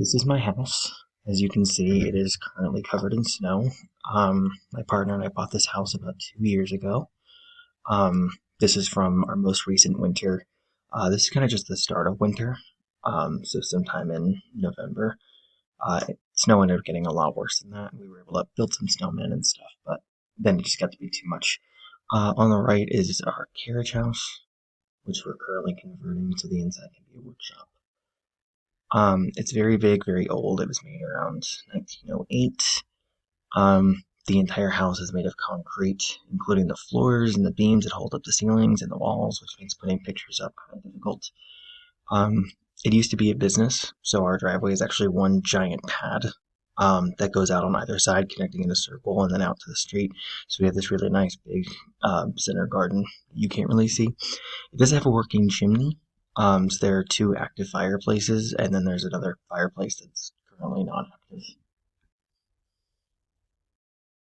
This is my house. As you can see, it is currently covered in snow. My partner and I bought this house about 2 years ago. This is from our most recent winter. This is kind of just the start of winter. So sometime in November, snow ended up getting a lot worse than that. We were able to build some snowmen and stuff, but then it just got to be too much. On the right is our carriage house, which we're currently converting so the inside can be a workshop. It's very big, very old. It was made around 1908. The entire house is made of concrete, including the floors and the beams that hold up the ceilings and the walls, which makes putting pictures up kind of difficult. Um, it used to be a business, so our driveway is actually one giant pad that goes out on either side, connecting in a circle and then out to the street. So we have this really nice big center garden you can't really see. It does have a working chimney. So there are two active fireplaces, and then there's another fireplace that's currently not